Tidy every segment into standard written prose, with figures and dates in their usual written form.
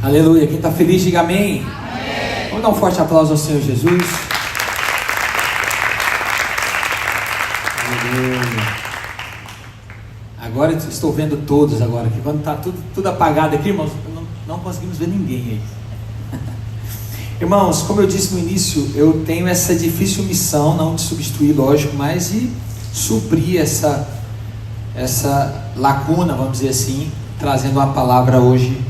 Aleluia. Quem está feliz, diga amém. Amém. Vamos dar um forte aplauso ao Senhor Jesus. Aleluia. Agora estou vendo todos agora, que quando está tudo apagado aqui, irmãos, não conseguimos ver ninguém aí. Irmãos, como eu disse no início, eu tenho essa difícil missão, não de substituir, lógico, mas de suprir essa lacuna, vamos dizer assim, trazendo uma palavra hoje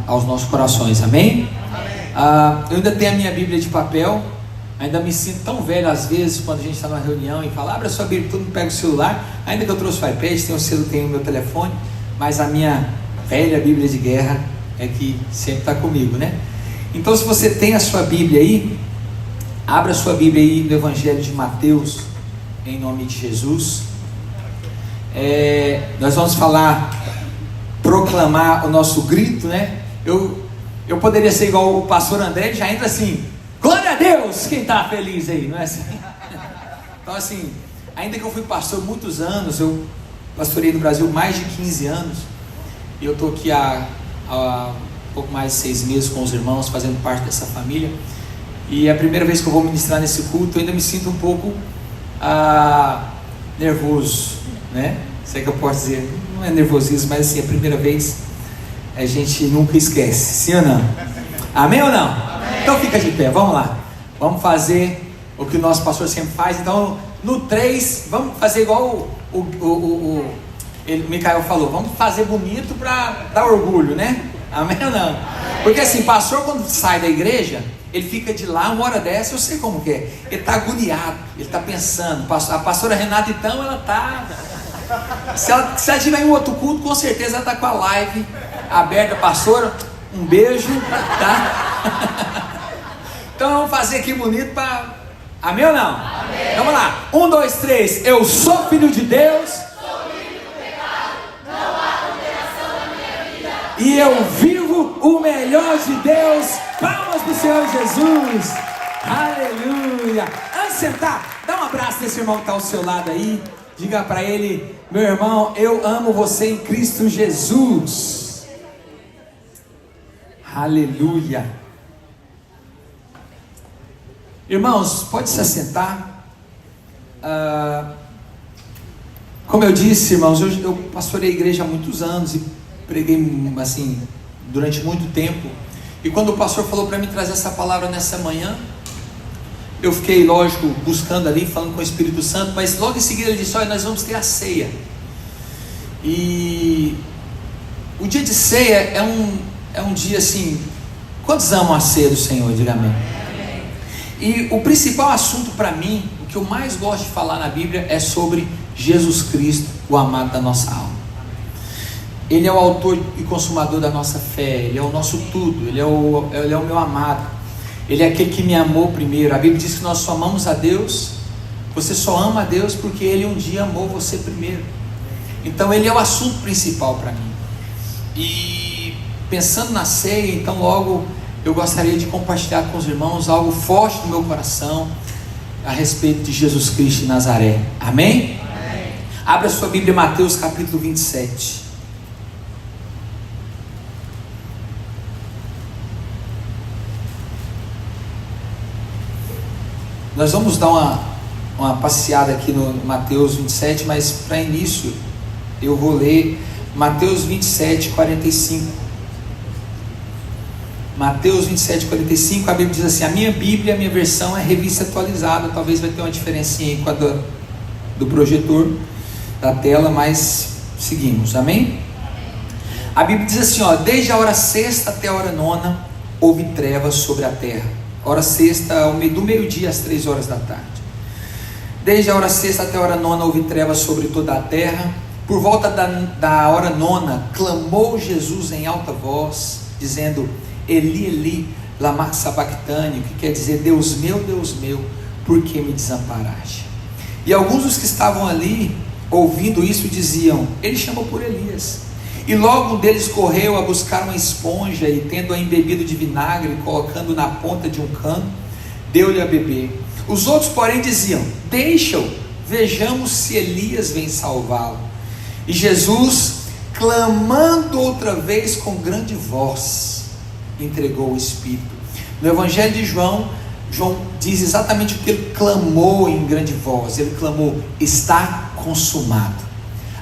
aos nossos corações, amém? Eu ainda tenho a minha Bíblia de papel, ainda me sinto tão velho às vezes, quando a gente está numa reunião e fala, abre a sua Bíblia, todo mundo pega o celular, ainda que eu trouxe o iPad, tenho o meu telefone, mas a minha velha Bíblia de guerra é que sempre está comigo, né? Então, se você tem a sua Bíblia aí, abra a sua Bíblia aí no Evangelho de Mateus, em nome de Jesus. Nós vamos proclamar o nosso grito, né? Eu poderia ser igual o pastor André, ele já entra assim, glória a Deus, quem está feliz aí, não é assim? Então assim, ainda que eu fui pastor muitos anos, eu pastorei no Brasil mais de 15 anos, e eu estou aqui há pouco mais de 6 meses com os irmãos, fazendo parte dessa família, e é a primeira vez que eu vou ministrar nesse culto, eu ainda me sinto um pouco nervoso, né? Sei que eu posso dizer, não é nervosismo, mas assim, a primeira vez a gente nunca esquece, sim ou não? Amém ou não? Amém. Então fica de pé, vamos lá, vamos fazer o que o nosso pastor sempre faz. Então no 3, vamos fazer igual o Micael falou, vamos fazer bonito para dar orgulho, né? Amém ou não? Porque assim, pastor quando sai da igreja, ele fica de lá, uma hora dessa, eu sei como que é, ele está agoniado, ele está pensando. A pastora Renata então, ela está, se ela tiver em um outro culto, com certeza ela está com a live aberta. Pastora, um beijo, tá? Então vamos fazer aqui bonito para, amém ou não? Amém. Vamos lá, 1, 2, 3, eu sou filho de Deus, e eu vivo o melhor de Deus. Palmas para o Senhor Jesus. Aleluia. Antes de sentar, dá um abraço nesse irmão que está ao seu lado aí. Diga para ele, meu irmão, eu amo você em Cristo Jesus. Aleluia. Irmãos, pode se assentar. Como eu disse, irmãos, eu pastorei a igreja há muitos anos e preguei assim durante muito tempo, e quando o pastor falou para mim trazer essa palavra nessa manhã, eu fiquei, lógico, buscando ali, falando com o Espírito Santo, mas logo em seguida ele disse, olha, nós vamos ter a ceia, e o dia de ceia é um dia assim, quantos amam a ceia do Senhor? Diga amém. E o principal assunto para mim, o que eu mais gosto de falar na Bíblia é sobre Jesus Cristo, o amado da nossa alma. Ele é o autor e consumador da nossa fé, Ele é o nosso tudo, Ele é o meu amado, Ele é aquele que me amou primeiro. A Bíblia diz que nós só amamos a Deus, você só ama a Deus porque Ele um dia amou você primeiro. Então Ele é o assunto principal para mim. E pensando na ceia, então logo eu gostaria de compartilhar com os irmãos algo forte no meu coração a respeito de Jesus Cristo de Nazaré. Amém? Amém. Abra sua Bíblia, Mateus capítulo 27. Nós vamos dar uma passeada aqui no Mateus 27, mas para início eu vou ler Mateus 27, 45. Mateus 27, 45, a Bíblia diz assim, a minha Bíblia, a minha versão é revista atualizada, talvez vai ter uma diferencinha aí com a do projetor da tela, mas seguimos, amém? A Bíblia diz assim, desde a hora sexta até a hora nona, houve trevas sobre a terra. Hora sexta, do meio-dia às 3 horas da tarde. Desde a hora sexta até a hora nona houve trevas sobre toda a terra. Por volta da hora nona, clamou Jesus em alta voz, dizendo, Eli, Eli, lama sabachthani, que quer dizer, Deus meu, por que me desamparaste? E alguns dos que estavam ali, ouvindo isso, diziam, ele chamou por Elias. E logo um deles correu a buscar uma esponja e, tendo-a embebido de vinagre, colocando na ponta de um cano, deu-lhe a beber. Os outros, porém, diziam, deixa-o, vejamos se Elias vem salvá-lo. E Jesus, clamando outra vez com grande voz, entregou o Espírito. No Evangelho de João, João diz exatamente o que ele clamou em grande voz. Ele clamou: está consumado.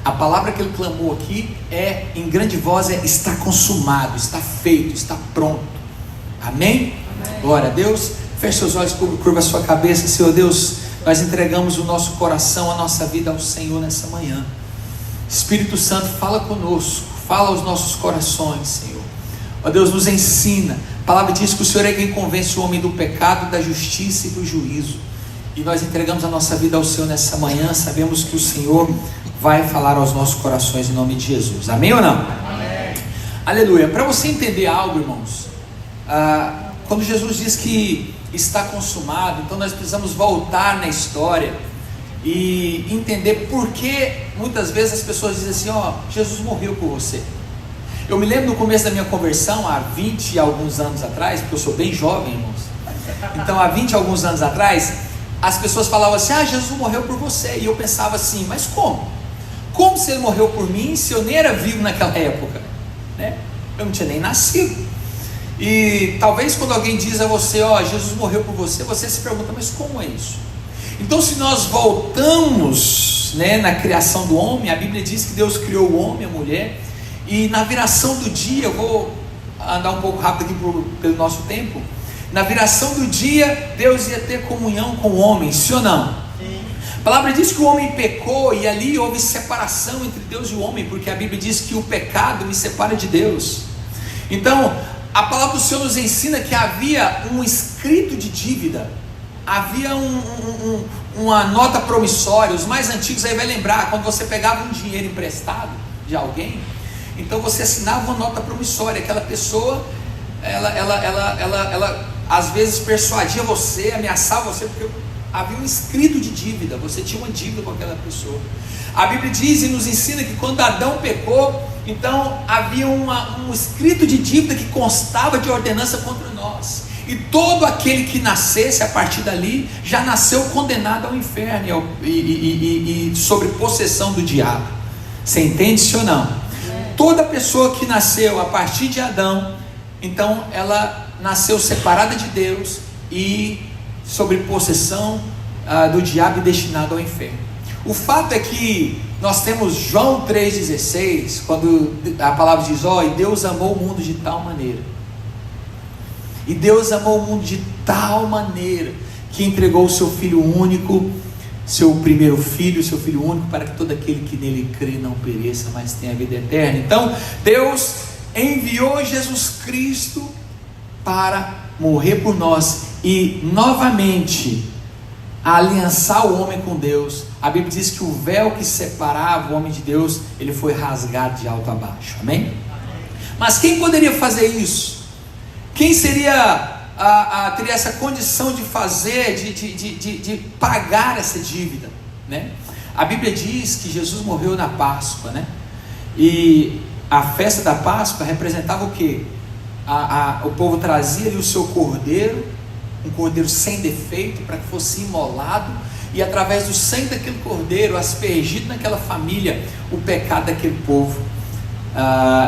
A palavra que ele clamou aqui em grande voz é: está consumado, está feito, está pronto. Amém? Amém. Glória a Deus. Feche seus olhos, curva a sua cabeça. Senhor Deus, nós entregamos o nosso coração, a nossa vida ao Senhor nessa manhã. Espírito Santo, fala conosco, fala aos nossos corações, Senhor. Ó Deus, nos ensina. A palavra diz que o Senhor é quem convence o homem do pecado, da justiça e do juízo. E nós entregamos a nossa vida ao Senhor nessa manhã. Sabemos que o Senhor vai falar aos nossos corações em nome de Jesus. Amém ou não? Amém. Aleluia. Para você entender algo, irmãos, quando Jesus diz que está consumado, então nós precisamos voltar na história e entender por que muitas vezes as pessoas dizem assim: ó, Jesus morreu por você. Eu me lembro no começo da minha conversão, há 20 e alguns anos atrás, porque eu sou bem jovem, irmãos. Então há 20 e alguns anos atrás, as pessoas falavam assim: ah, Jesus morreu por você. E eu pensava assim: mas como? Como se ele morreu por mim, se eu nem era vivo naquela época, né? Eu não tinha nem nascido. E talvez quando alguém diz a você: ó, Jesus morreu por você, você se pergunta: mas como é isso? Então, se nós voltamos, né, na criação do homem, a Bíblia diz que Deus criou o homem e a mulher, e na viração do dia, eu vou andar um pouco rápido aqui pelo nosso tempo. Na viração do dia, Deus ia ter comunhão com o homem, sim ou não? Sim. A palavra diz que o homem pecou, e ali houve separação entre Deus e o homem, porque a Bíblia diz que o pecado me separa de Deus. Então, a palavra do Senhor nos ensina que havia um escrito de dívida, havia uma nota promissória. Os mais antigos aí vai lembrar, quando você pegava um dinheiro emprestado de alguém, então você assinava uma nota promissória. Aquela pessoa, ela às vezes persuadia você, ameaçava você, porque havia um escrito de dívida, você tinha uma dívida com aquela pessoa. A Bíblia diz e nos ensina que quando Adão pecou, então havia um escrito de dívida que constava de ordenança contra nós, e todo aquele que nascesse a partir dali, já nasceu condenado ao inferno e sob possessão do diabo. Você entende, sim ou não? Toda pessoa que nasceu a partir de Adão, então ela nasceu separada de Deus e sob possessão do diabo e destinado ao inferno. O fato é que nós temos João 3,16, quando a palavra diz: ó, e Deus amou o mundo de tal maneira, e Deus amou o mundo de tal maneira, que entregou o seu Filho único, seu primeiro filho, seu Filho único, para que todo aquele que nele crê não pereça, mas tenha vida eterna. Então Deus enviou Jesus Cristo para morrer por nós e novamente aliançar o homem com Deus. A Bíblia diz que o véu que separava o homem de Deus, ele foi rasgado de alto a baixo. Amém? Mas quem poderia fazer isso? Quem seria teria essa condição de fazer, de pagar essa dívida, né? A Bíblia diz que Jesus morreu na Páscoa, né? E a festa da Páscoa representava o quê? O povo trazia ali o seu cordeiro, um cordeiro sem defeito, para que fosse imolado, e através do sangue daquele cordeiro, aspergido naquela família, o pecado daquele povo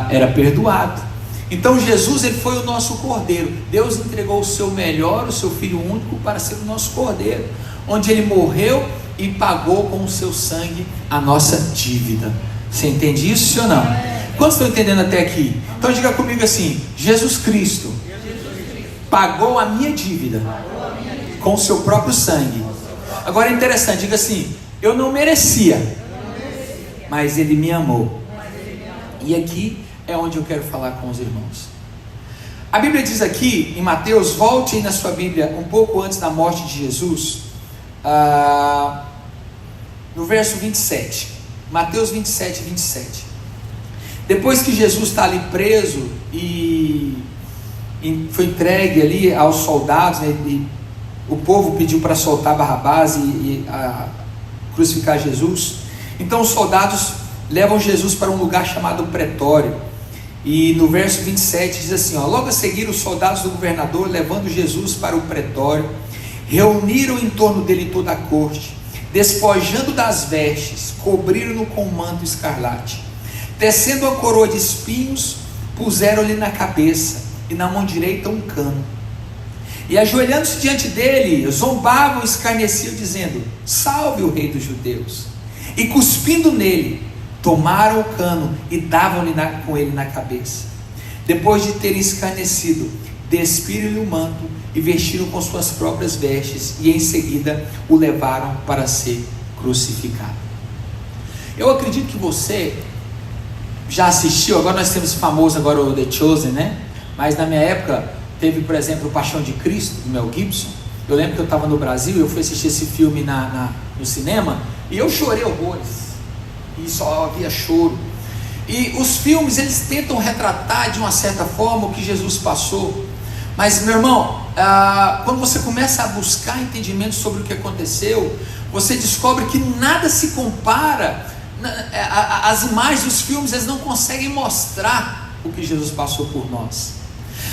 era perdoado. Então Jesus, ele foi o nosso cordeiro. Deus entregou o seu melhor, o seu Filho único, para ser o nosso cordeiro, onde ele morreu e pagou com o seu sangue a nossa dívida. Você entende isso, sim ou não? Quantos estão entendendo até aqui? Então diga comigo assim: Jesus Cristo pagou a minha dívida com o seu próprio sangue. Agora é interessante, diga assim: eu não merecia, mas ele me amou. E aqui é onde eu quero falar com os irmãos. A Bíblia diz aqui em Mateus, volte aí na sua Bíblia um pouco antes da morte de Jesus, no verso 27, Mateus 27, 27. Depois que Jesus está ali preso e foi entregue ali aos soldados, né, e o povo pediu para soltar Barrabás e crucificar Jesus. Então os soldados levam Jesus para um lugar chamado Pretório. E no verso 27 diz assim, ó: logo a seguir os soldados do governador, levando Jesus para o Pretório, reuniram em torno dele toda a corte, despojando das vestes, cobriram-no com um manto escarlate, Tecendo uma coroa de espinhos, puseram-lhe na cabeça, e na mão direita um cano. E ajoelhando-se diante dele, zombavam e escarneciam, dizendo: salve o rei dos judeus. E cuspindo nele, tomaram o cano e davam-lhe com ele na cabeça. Depois de terem escarnecido, despiram-lhe o manto e vestiram com suas próprias vestes, e em seguida o levaram para ser crucificado. Eu acredito que você já assistiu. Agora nós temos famoso agora o The Chosen, né? Mas na minha época teve, por exemplo, o Paixão de Cristo, do Mel Gibson. Eu lembro que eu estava no Brasil, eu fui assistir esse filme no cinema, e eu chorei horrores, e só havia choro. E os filmes, eles tentam retratar de uma certa forma o que Jesus passou. Mas, meu irmão, quando você começa a buscar entendimento sobre o que aconteceu, você descobre que nada se compara. As imagens dos filmes, eles não conseguem mostrar o que Jesus passou por nós.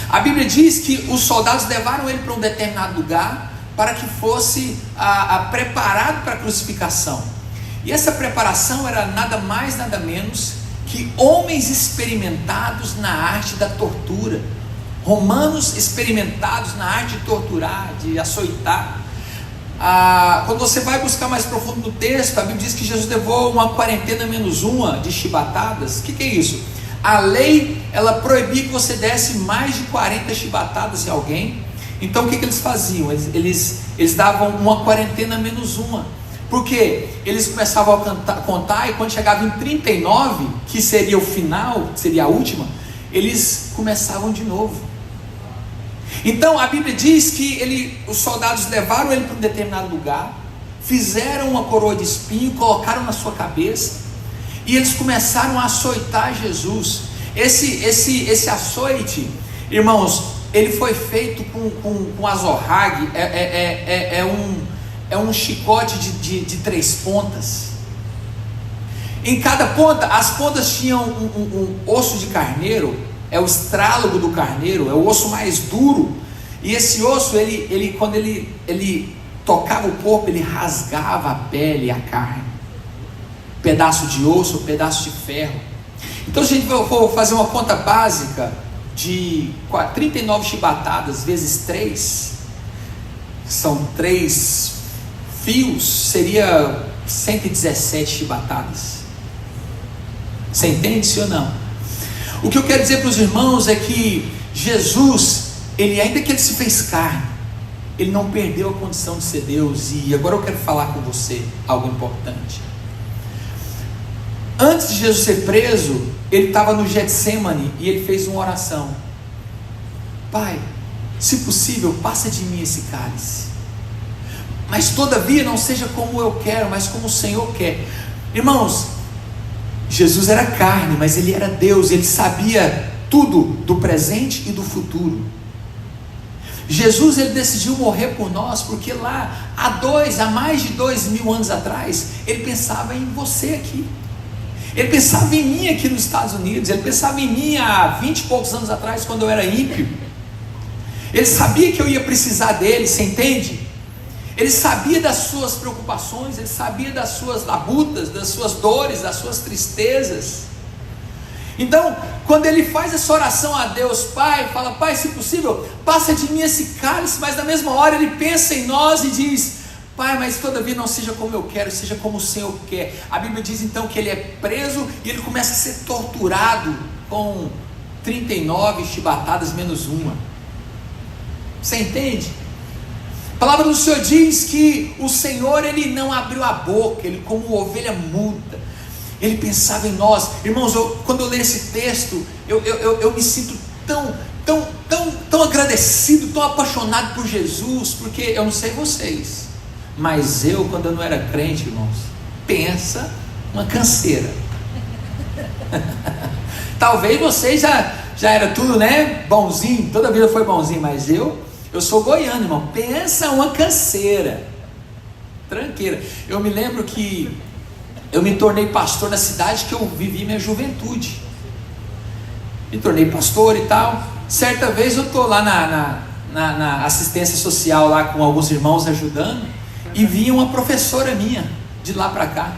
A Bíblia diz que os soldados levaram ele para um determinado lugar, para que fosse preparado para a crucificação. E essa preparação era nada mais, nada menos que homens experimentados na arte da tortura, romanos experimentados na arte de torturar, de açoitar. Quando você vai buscar mais profundo no texto, a Bíblia diz que Jesus levou uma quarentena menos uma de chibatadas. O que é isso? A lei, ela proibia que você desse mais de 40 chibatadas em alguém. Então o que eles faziam? Eles davam uma quarentena menos uma. Porque eles começavam a contar, e quando chegava em 39, que seria o final, seria a última, eles começavam de novo. Então a Bíblia diz que os soldados levaram ele para um determinado lugar, fizeram uma coroa de espinho, colocaram na sua cabeça, e eles começaram a açoitar Jesus. Esse açoite, irmãos, ele foi feito com azorrague. É um chicote de 3 pontas. Em cada ponta, as pontas tinham um osso de carneiro. É o estrálogo do carneiro, é o osso mais duro. E esse osso, quando ele tocava o corpo, ele rasgava a pele e a carne. Pedaço de osso, pedaço de ferro. Então, se a gente for fazer uma conta básica de 39 chibatadas vezes 3, são 3 fios, seria 117 chibatadas. Você entende, sim ou não? O que eu quero dizer para os irmãos é que Jesus, ainda que ele se fez carne, ele não perdeu a condição de ser Deus. E agora eu quero falar com você algo importante. Antes de Jesus ser preso, ele estava no Getsêmani e ele fez uma oração: Pai, se possível, passa de mim esse cálice, mas todavia não seja como eu quero, mas como o Senhor quer. Irmãos, Jesus era carne, mas ele era Deus, ele sabia tudo do presente e do futuro. Jesus, ele decidiu morrer por nós, porque lá, há mais de 2000 anos atrás, ele pensava em você aqui. Ele pensava em mim aqui nos Estados Unidos, ele pensava em mim há 20 e poucos anos atrás, quando eu era ímpio. Ele sabia que eu ia precisar dele, você entende? Ele sabia das suas preocupações, ele sabia das suas labutas, das suas dores, das suas tristezas. Então, quando ele faz essa oração a Deus Pai, fala: Pai, se possível, passa de mim esse cálice, mas na mesma hora ele pensa em nós e diz: Pai, mas todavia não seja como eu quero, seja como o Senhor quer. A Bíblia diz então que ele é preso e ele começa a ser torturado com 39 chibatadas menos uma. Você entende? A palavra do Senhor diz que o Senhor, ele não abriu a boca, ele como ovelha muda, ele pensava em nós. Irmãos, quando eu leio esse texto, eu me sinto tão agradecido, tão apaixonado por Jesus, porque eu não sei vocês, mas quando eu não era crente, irmãos, pensa uma canseira. Talvez vocês já era tudo, né, bonzinho, toda a vida foi bonzinho, mas eu sou goiano, irmão, pensa uma canseira, tranqueira. Eu me lembro que eu me tornei pastor na cidade que eu vivi minha juventude, me tornei pastor e tal. Certa vez eu estou lá na assistência social, lá com alguns irmãos ajudando, e vinha uma professora minha, de lá para cá,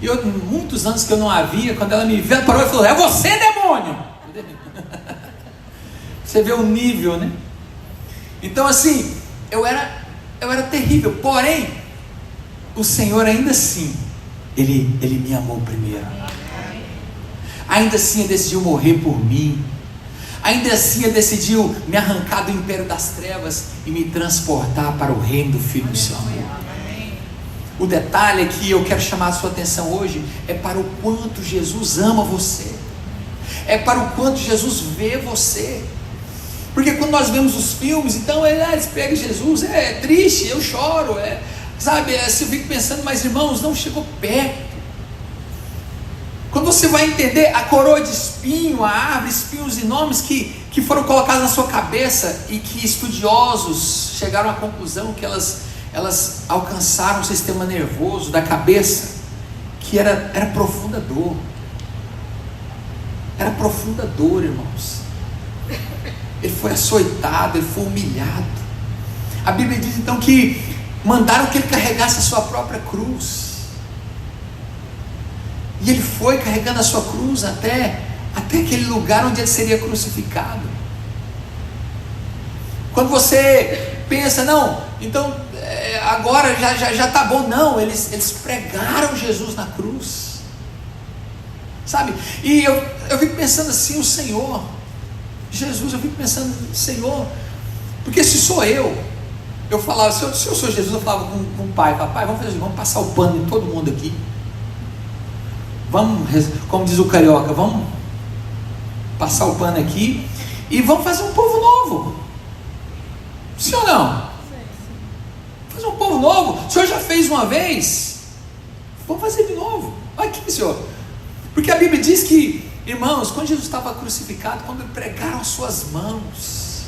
E eu, muitos anos que eu não a via, quando ela me viu, ela parou e falou: é você, demônio! Você vê o nível, né? Então assim, eu era terrível, porém, o Senhor ainda assim, Ele me amou primeiro. Ainda assim Ele decidiu morrer por mim. Ainda assim Ele decidiu me arrancar do império das trevas e me transportar para o reino do Filho do seu amor. O detalhe que eu quero chamar a sua atenção hoje é para o quanto Jesus ama você. É para o quanto Jesus vê você. Porque quando nós vemos os filmes, então eles pegam Jesus, é triste, eu choro, sabe, eu fico pensando, mas irmãos, não chegou perto. Quando você vai entender a coroa de espinho, a árvore, espinhos enormes que foram colocados na sua cabeça e que estudiosos chegaram à conclusão que elas alcançaram o sistema nervoso da cabeça, que era profunda dor. Era profunda dor, irmãos. Ele foi açoitado, ele foi humilhado. A Bíblia diz então que mandaram que ele carregasse a sua própria cruz. E ele foi carregando a sua cruz até aquele lugar onde ele seria crucificado. Quando você pensa, não, então agora já está bom. Não, eles pregaram Jesus na cruz, sabe? E eu fico pensando assim, o Senhor Jesus, eu fico pensando, Senhor, porque se sou eu falava, se eu sou Jesus, eu falava com o pai, pai, vamos passar o pano em todo mundo aqui, vamos, como diz o carioca, vamos passar o pano aqui e vamos fazer um povo novo. Sim ou não? Fazer um povo novo. O Senhor já fez uma vez, vamos fazer de novo. Aqui, Senhor, porque a Bíblia diz que, irmãos, quando Jesus estava crucificado, quando pregaram as suas mãos,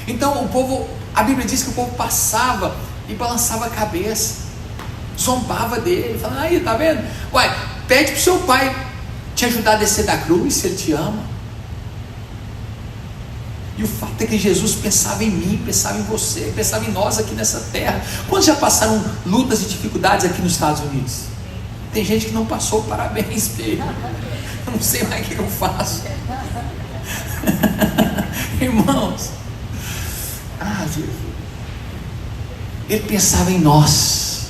então a Bíblia diz que o povo passava e balançava a cabeça, zombava dele, falando, aí, tá vendo? Uai, pede para o seu pai te ajudar a descer da cruz, se ele te ama. E o fato é que Jesus pensava em mim, pensava em você, pensava em nós aqui nessa terra. Quantos já passaram lutas e dificuldades aqui nos Estados Unidos? Tem gente que não passou, parabéns, filho. Eu não sei mais o que eu faço. Irmãos, Jesus, ele pensava em nós.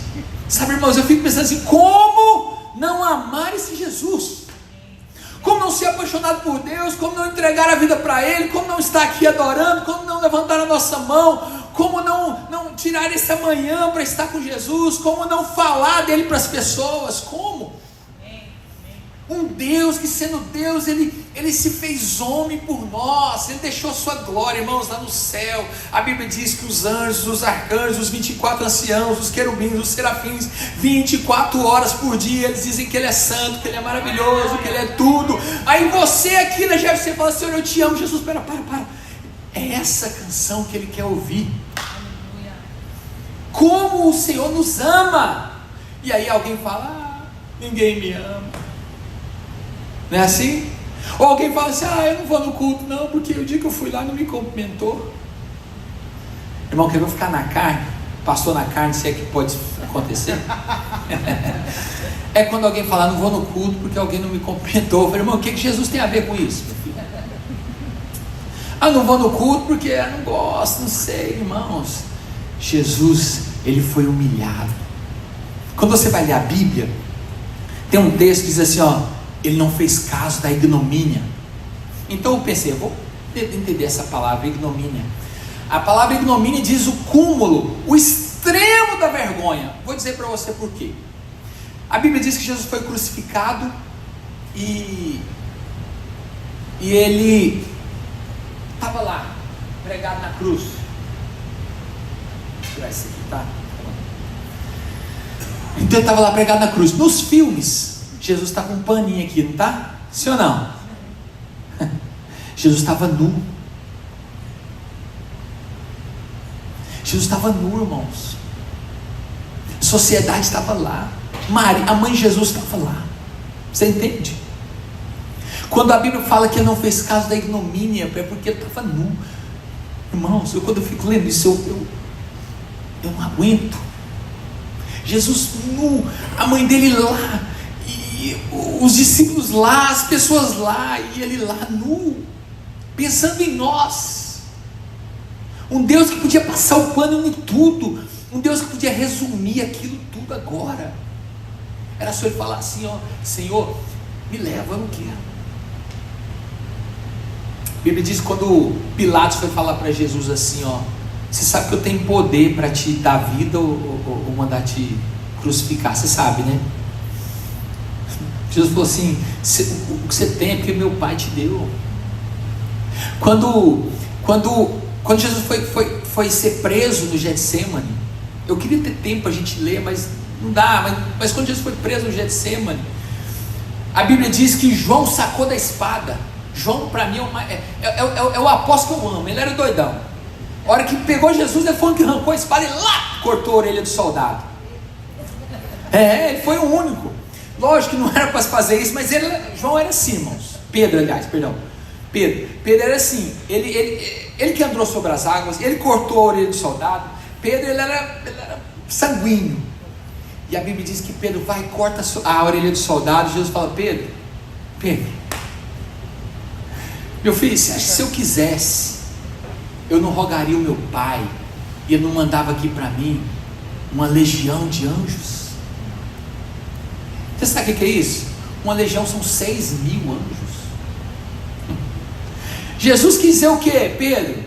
Sabe, irmãos, eu fico pensando assim, como não amar esse Jesus? Como não ser apaixonado por Deus? Como não entregar a vida para Ele? Como não estar aqui adorando? Como não levantar a nossa mão? Como não tirar essa manhã para estar com Jesus? Como não falar dele para as pessoas? Como? Um Deus que, sendo Deus, ele se fez homem por nós. Ele deixou sua glória, irmãos, lá no céu. A Bíblia diz que os anjos, os arcanjos, os 24 anciãos, os querubins, os serafins, 24 horas por dia, eles dizem que Ele é santo, que Ele é maravilhoso, que Ele é tudo. Aí você aqui na GFC fala, Senhor, eu te amo. Jesus, para. É essa canção que Ele quer ouvir. Como o Senhor nos ama. E aí alguém fala, ninguém me ama. Não é assim? Ou alguém fala assim, eu não vou no culto não, porque o dia que eu fui lá não me cumprimentou. Irmão, quer ficar na carne? Passou na carne, se é que pode acontecer? É quando alguém fala, não vou no culto porque alguém não me cumprimentou. Eu falei, irmão, o que Jesus tem a ver com isso? Não vou no culto porque eu não gosto, não sei, irmãos. Jesus, Ele foi humilhado. Quando você vai ler a Bíblia, tem um texto que diz assim, Ele não fez caso da ignomínia. Então eu pensei, eu vou entender essa palavra, ignomínia. A palavra ignomínia diz o cúmulo, o extremo da vergonha. Vou dizer para você por quê. A Bíblia diz que Jesus foi crucificado e Ele estava lá, pregado na cruz. Vou tirar isso aqui, tá? Então ele estava lá pregado na cruz. Nos filmes, Jesus está com um paninho aqui, não está? Sim ou não? Jesus estava nu. Jesus estava nu, irmãos. A sociedade estava lá. Maria, a mãe de Jesus estava lá. Você entende? Quando a Bíblia fala que ele não fez caso da ignomínia, é porque ele estava nu. Irmãos, quando eu fico lendo isso, eu não aguento. Jesus nu, a mãe dele lá, e os discípulos lá, as pessoas lá, e ele lá nu, pensando em nós. Um Deus que podia passar o pano em tudo, um Deus que podia resumir aquilo tudo agora. Era só ele falar assim, ó: Senhor, me leva, eu não quero. A Bíblia diz que quando Pilatos foi falar para Jesus assim, ó: você sabe que eu tenho poder para te dar vida ou mandar te crucificar, você sabe, né? Jesus falou assim: o que você tem é porque meu pai te deu. Quando Jesus foi ser preso no Getsemane, eu queria ter tempo para a gente ler, mas não dá, mas quando Jesus foi preso no Getsemane, a Bíblia diz que João sacou da espada. João para mim é o apóstolo que eu amo, ele era doidão. A hora que pegou Jesus, ele foi o que arrancou a espada e lá cortou a orelha do soldado. Ele foi o único. Lógico que não era para fazer isso, mas João era assim, irmãos. Pedro era assim, ele que andou sobre as águas, ele cortou a orelha do soldado. Pedro ele era sanguíneo. E a Bíblia diz que Pedro vai e corta a orelha do soldado. Jesus fala: Pedro, meu filho, você acha que se eu quisesse, eu não rogaria o meu pai, e ele não mandava aqui para mim uma legião de anjos? Você sabe o que é isso? Uma legião são 6.000 anjos. Jesus quis dizer o que, Pedro?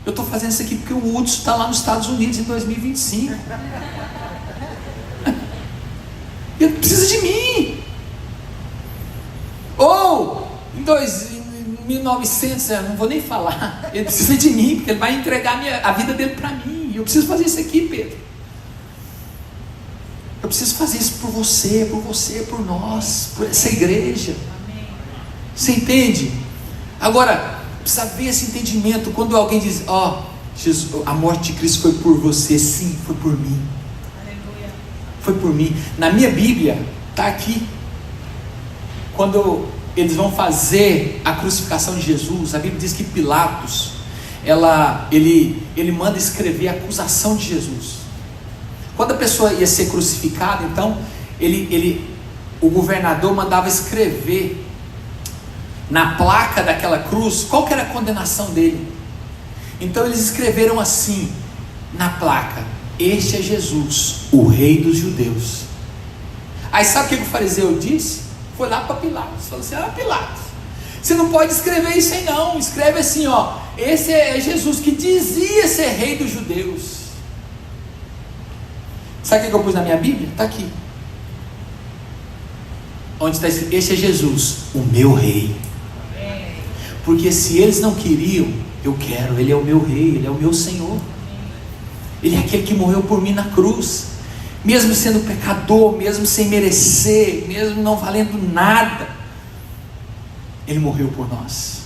Eu estou fazendo isso aqui porque o Hudson está lá nos Estados Unidos em 2025. Ele precisa de mim. Ou em 1900, eu não vou nem falar. Ele precisa de mim, porque ele vai entregar a vida dele para mim. Eu preciso fazer isso aqui, Pedro. Eu preciso fazer isso por você, por nós, por essa igreja. Você entende? Agora, precisa ver esse entendimento. Quando alguém diz: Jesus, a morte de Cristo foi por você. Sim, foi por mim. Foi por mim. Na minha Bíblia está aqui, quando eles vão fazer a crucificação de Jesus, a Bíblia diz que Pilatos, ele manda escrever a acusação de Jesus. Quando a pessoa ia ser crucificada, então o governador mandava escrever na placa daquela cruz qual que era a condenação dele. Então eles escreveram assim na placa: este é Jesus, o rei dos judeus. Aí sabe o que o fariseu disse? Foi lá para Pilatos, falou assim: Pilatos, você não pode escrever isso aí não, escreve assim, esse é Jesus que dizia ser rei dos judeus. Sabe o que eu pus na minha Bíblia? Está aqui, onde está escrito: este é Jesus, o meu rei. Porque se eles não queriam, eu quero. Ele é o meu rei, ele é o meu Senhor. Ele é aquele que morreu por mim na cruz, mesmo sendo pecador, mesmo sem merecer, mesmo não valendo nada, ele morreu por nós.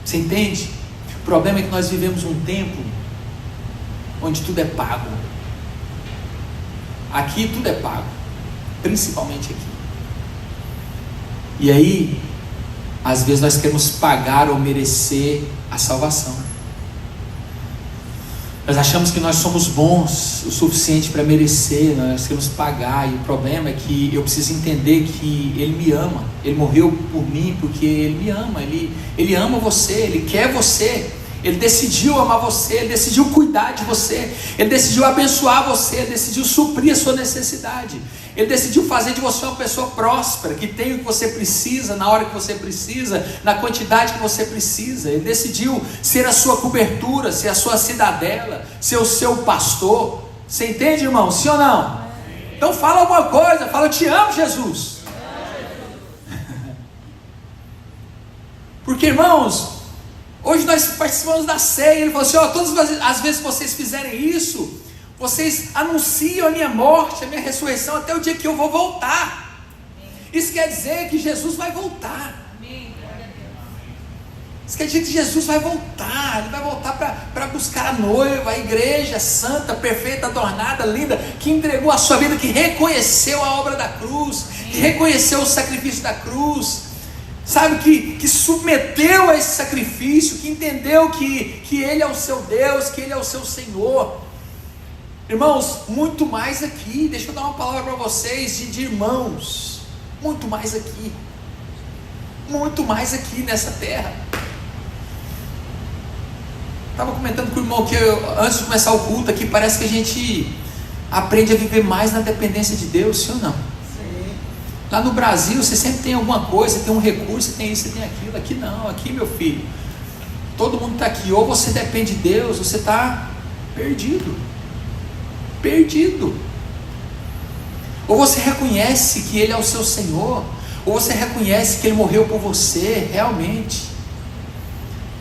Você entende? O problema é que nós vivemos um tempo onde tudo é pago. Aqui tudo é pago, principalmente aqui. E aí, às vezes nós queremos pagar ou merecer a salvação. Nós achamos que nós somos bons o suficiente para merecer, nós queremos pagar, e o problema é que eu preciso entender que Ele me ama. Ele morreu por mim porque Ele me ama. Ele ama você, Ele quer você. Ele decidiu amar você, Ele decidiu cuidar de você, Ele decidiu abençoar você, Ele decidiu suprir a sua necessidade, Ele decidiu fazer de você uma pessoa próspera, que tem o que você precisa, na hora que você precisa, na quantidade que você precisa. Ele decidiu ser a sua cobertura, ser a sua cidadela, ser o seu pastor. Você entende, irmão? Sim ou não? Então fala alguma coisa, fala: eu te amo, Jesus. Porque, irmãos, hoje nós participamos da ceia. Ele falou assim: todas as vezes que vocês fizerem isso, vocês anunciam a minha morte, a minha ressurreição, até o dia que eu vou voltar. Isso quer dizer que Jesus vai voltar. Isso quer dizer que Jesus vai voltar. Ele vai voltar para buscar a noiva, a igreja santa, perfeita, adornada, linda, que entregou a sua vida, que reconheceu a obra da cruz, que reconheceu o sacrifício da cruz, sabe, que submeteu a esse sacrifício, que entendeu que Ele é o seu Deus, que Ele é o seu Senhor. Irmãos, muito mais aqui. Deixa eu dar uma palavra para vocês de irmãos. Muito mais aqui. Muito mais aqui nessa terra. Estava comentando com o irmão que antes de começar o culto aqui, parece que a gente aprende a viver mais na dependência de Deus, sim ou não? Sim. Lá no Brasil você sempre tem alguma coisa, tem um recurso, você tem isso, você tem aquilo. Aqui não, aqui meu filho, todo mundo está aqui, ou você depende de Deus, ou você está perdido. Perdido. Ou você reconhece que Ele é o seu Senhor, ou você reconhece que Ele morreu por você, realmente.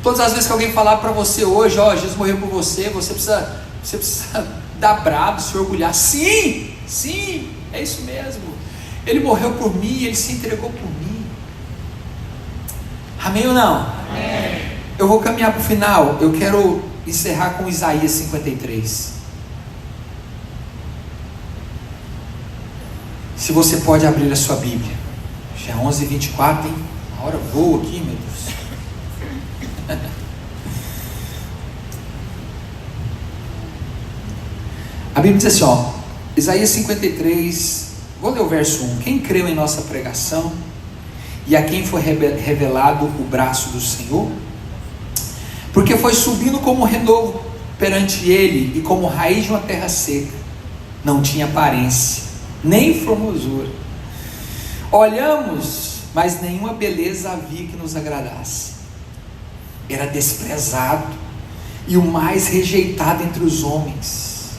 Todas as vezes que alguém falar para você hoje, ó, Jesus morreu por você, você precisa dar brado, se orgulhar. Sim, sim, é isso mesmo. Ele morreu por mim, Ele se entregou por mim. Amém ou não? Amém. Eu vou caminhar para o final. Eu quero encerrar com Isaías 53. Se você pode abrir a sua Bíblia. Já é 11h24, hein? A hora voa aqui, meu Deus. A Bíblia diz assim, ó, Isaías 53, vou ler o verso 1. Quem creu em nossa pregação e a quem foi revelado o braço do Senhor? Porque foi subindo como renovo perante ele e como raiz de uma terra seca. Não tinha aparência, nem formosura. Olhamos, mas nenhuma beleza havia que nos agradasse. Era desprezado e o mais rejeitado entre os homens,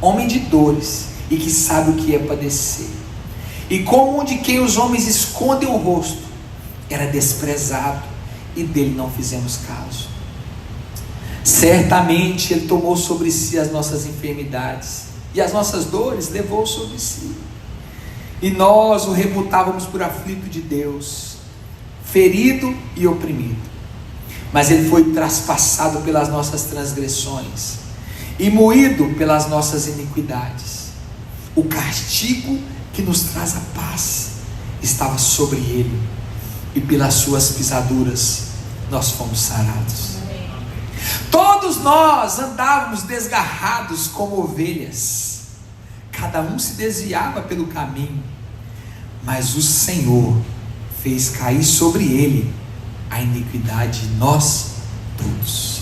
homem de dores e que sabe o que é padecer, e como um de quem os homens escondem o rosto, era desprezado e dele não fizemos caso. Certamente Ele tomou sobre si as nossas enfermidades e as nossas dores levou sobre si, e nós o reputávamos por aflito de Deus, ferido e oprimido. Mas Ele foi traspassado pelas nossas transgressões e moído pelas nossas iniquidades. O castigo que nos traz a paz estava sobre Ele, e pelas suas pisaduras nós fomos sarados. Amém. Todos nós andávamos desgarrados como ovelhas, cada um se desviava pelo caminho, mas o Senhor fez cair sobre Ele a iniquidade de nós todos.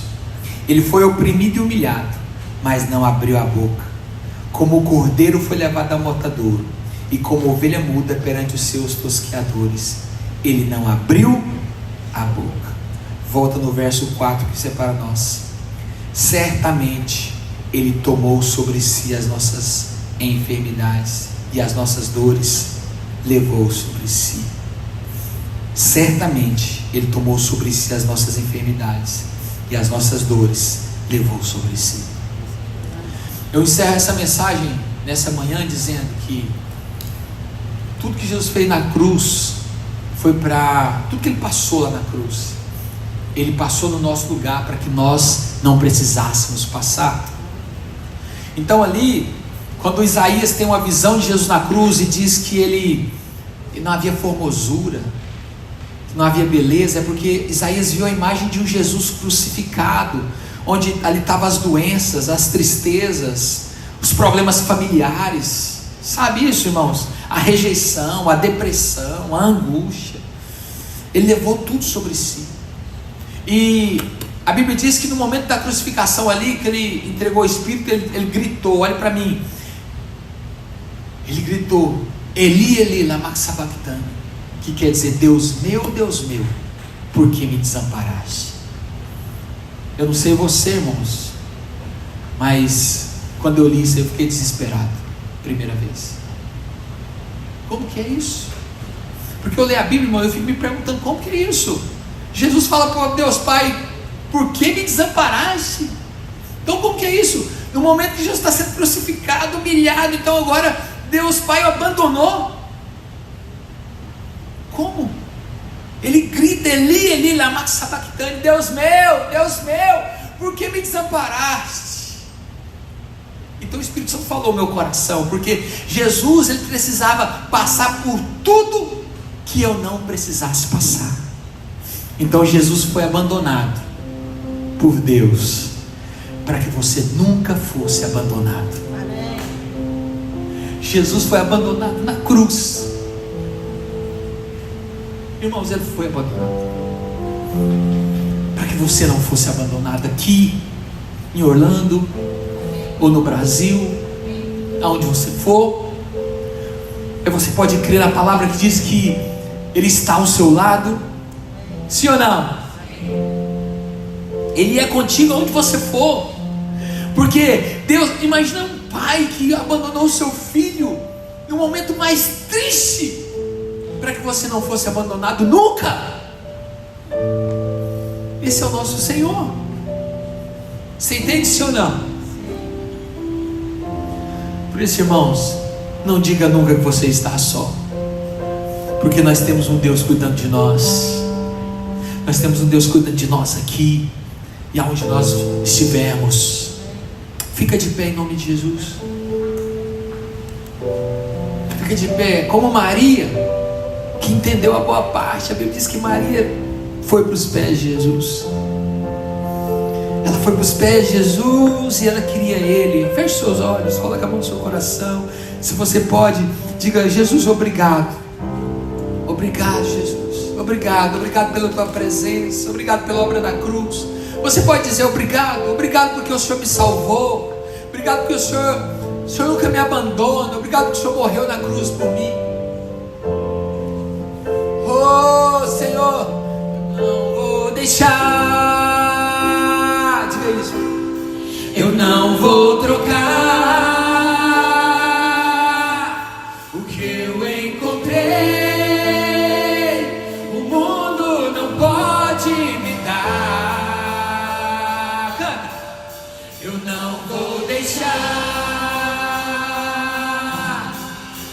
Ele foi oprimido e humilhado, mas não abriu a boca. Como o cordeiro foi levado ao matadouro, e como ovelha muda perante os seus tosqueadores, ele não abriu a boca. Volta no verso 4 que separa nós. Certamente Ele tomou sobre si as nossas enfermidades e as nossas dores levou sobre si. Certamente Ele tomou sobre si as nossas enfermidades e as nossas dores levou sobre si. Eu encerro essa mensagem nessa manhã dizendo que tudo que Jesus fez na cruz foi para... tudo que Ele passou lá na cruz, Ele passou no nosso lugar para que nós não precisássemos passar. Então ali, quando Isaías tem uma visão de Jesus na cruz e diz que ele não havia formosura, que não havia beleza, é porque Isaías viu a imagem de um Jesus crucificado, onde ali estavam as doenças, as tristezas, os problemas familiares. Sabe isso, irmãos? A rejeição, a depressão, a angústia. Ele levou tudo sobre si. E a Bíblia diz que no momento da crucificação ali, que Ele entregou o Espírito, ele gritou, olha para mim, Ele gritou, Eli, Eli, lama sabachthani, que quer dizer, Deus meu, por que me desamparaste? Eu não sei você, irmãos, mas quando eu li isso eu fiquei desesperado, primeira vez. Como que é isso? Porque eu leio a Bíblia, irmão, eu fico me perguntando, como que é isso? Jesus fala para Deus Pai, por que me desamparaste? Então como que é isso? No momento que Jesus está sendo crucificado, humilhado, então agora Deus Pai o abandonou? Como? Ele grita, Eli, Eli, lama sabachthani, Deus meu, por que me desamparaste? Então o Espírito Santo falou no meu coração, porque Jesus, Ele precisava passar por tudo que eu não precisasse passar. Então Jesus foi abandonado por Deus, para que você nunca fosse abandonado. Jesus foi abandonado na cruz. Irmãos, ele foi abandonado para que você não fosse abandonado aqui em Orlando ou no Brasil, aonde você for. Você pode crer na palavra que diz que Ele está ao seu lado. Sim ou não? Ele é contigo aonde você for. Porque Deus, imagina um pai que abandonou o seu filho no momento mais triste, para que você não fosse abandonado nunca. Esse é o nosso Senhor. Você entende, sim ou não? Por isso, irmãos, não diga nunca que você está só, porque nós temos um Deus cuidando de nós. Nós temos um Deus cuidando de nós aqui e aonde nós estivermos. Fica de pé em nome de Jesus. Fica de pé, como Maria, que entendeu a boa parte. A Bíblia diz que Maria foi para os pés de Jesus. Ela foi para os pés de Jesus e ela queria Ele. Feche seus olhos, coloque a mão no seu coração. Se você pode, diga: Jesus, obrigado. Obrigado, Jesus. Obrigado, obrigado pela tua presença. Obrigado pela obra da cruz. Você pode dizer obrigado. Obrigado porque o Senhor me salvou. Obrigado porque o Senhor nunca me abandona. Obrigado porque o Senhor morreu na cruz por mim. Oh, Senhor, não vou deixar. Diga isso. Eu não vou trocar o que eu encontrei. O mundo não pode me dar. Canta. Eu não vou deixar.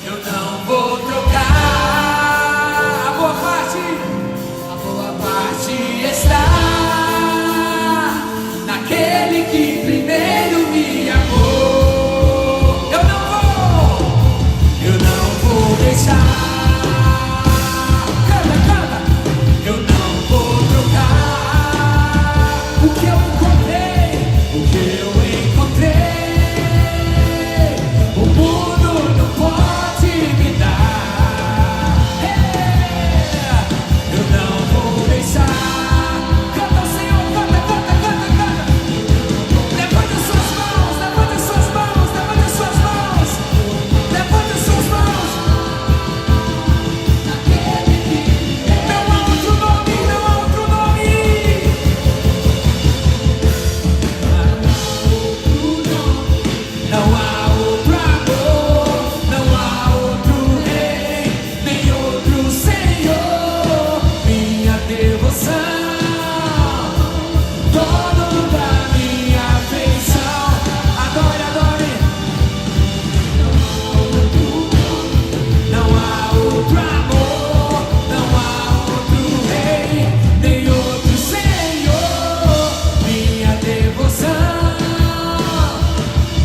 Eu não vou trocar. A boa parte está naquele que primeiro me amou. Eu não vou deixar. Canta, canta. Eu não vou trocar o que eu encontrei. O que eu encontrei, o mundo não pode me dar. Eu não vou deixar. Canta ao Senhor, canta, canta, canta, canta. Levante as suas mãos, levante as suas mãos, levante as suas mãos. Levante as suas mãos. Não há outro nome, não há outro nome. Não há outro amor, não há outro rei, nem outro Senhor. Minha devoção, dono da minha afeição. Adore, adore. Não há outro amor, não há outro rei, nem outro Senhor. Minha devoção,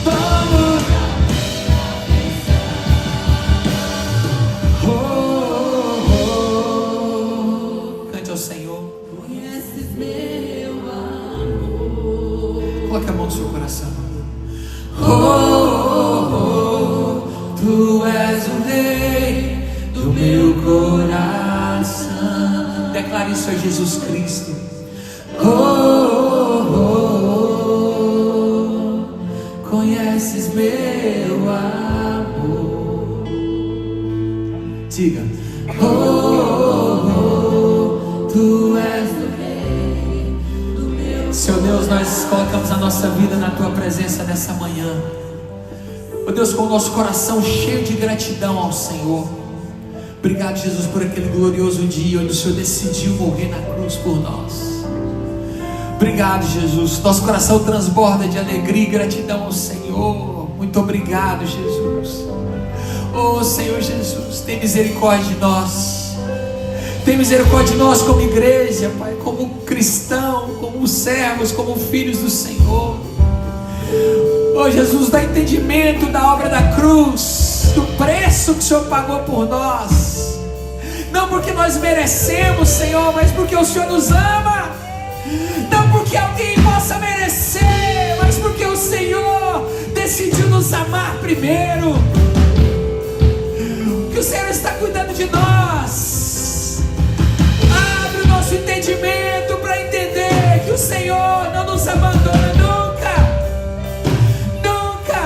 dono da minha afeição. Cante ao Senhor. Conheces meu amor. Coloque a mão no seu coração. Tu és o rei do meu coração. Declare isso a Jesus Cristo. Conheces meu amor. Diga. Tu és o rei do meu. Seu Deus, nós colocamos a nossa vida na tua presença nessa manhã. Ó Deus, com o nosso coração cheio de gratidão ao Senhor. Obrigado, Jesus, por aquele glorioso dia onde o Senhor decidiu morrer na cruz por nós. Obrigado, Jesus. Nosso coração transborda de alegria e gratidão ao Senhor. Muito obrigado, Jesus. Oh, Senhor Jesus, tem misericórdia de nós. Tem misericórdia de nós como igreja, Pai, como cristão, como servos, como filhos do Senhor. Oh, Jesus, dá entendimento da obra da cruz, do preço que o Senhor pagou por nós. Não porque nós merecemos, Senhor, mas porque o Senhor nos ama. Não porque alguém possa merecer, mas porque decidiu nos amar primeiro, que o Senhor está cuidando de nós. Abre o nosso entendimento para entender que o Senhor não nos abandona nunca, nunca.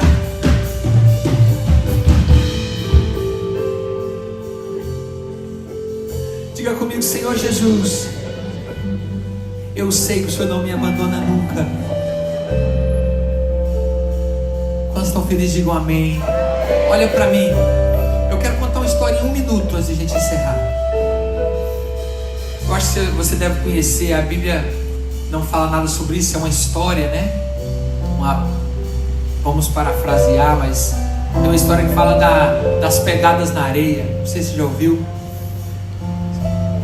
Diga comigo: Senhor Jesus, eu sei que o Senhor não me abandona nunca. Quantos estão felizes, digam amém. Olha para mim, eu quero contar uma história em 1 minuto antes de a gente encerrar. Eu acho que você deve conhecer, a Bíblia não fala nada sobre isso, é uma história, né? Vamos parafrasear, mas é uma história que fala das pegadas na areia. Não sei se você já ouviu.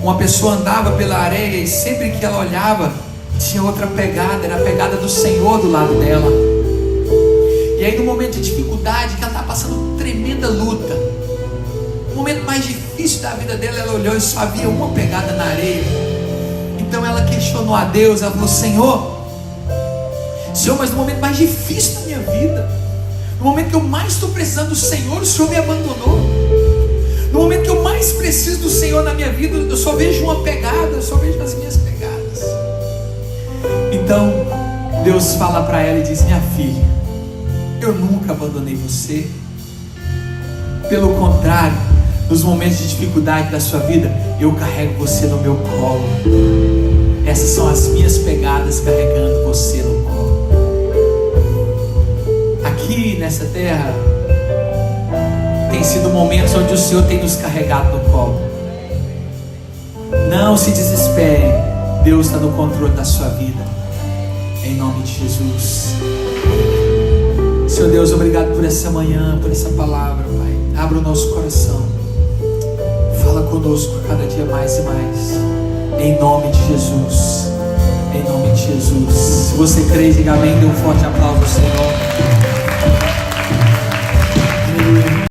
Uma pessoa andava pela areia e sempre que ela olhava tinha outra pegada, era a pegada do Senhor do lado dela. E aí no momento de dificuldade, que ela estava passando tremenda luta, no momento mais difícil da vida dela, ela olhou e só havia uma pegada na areia. Então ela questionou a Deus, ela falou: Senhor, mas no momento mais difícil da minha vida, no momento que eu mais estou precisando do Senhor, o Senhor me abandonou. No momento que eu mais preciso do Senhor na minha vida, eu só vejo uma pegada, eu só vejo as minhas pegadas. Então Deus fala para ela e diz: minha filha, eu nunca abandonei você. Pelo contrário, nos momentos de dificuldade da sua vida, eu carrego você no meu colo. Essas são as minhas pegadas carregando você no colo. Aqui nessa terra tem sido momentos onde o Senhor tem nos carregado no colo. Não se desespere, Deus está no controle da sua vida. Em nome de Jesus. Senhor Deus, obrigado por essa manhã, por essa palavra, Pai. Abra o nosso coração, fala conosco cada dia mais e mais. Em nome de Jesus. Em nome de Jesus. Se você crê, diga amém. Dê um forte aplauso ao Senhor.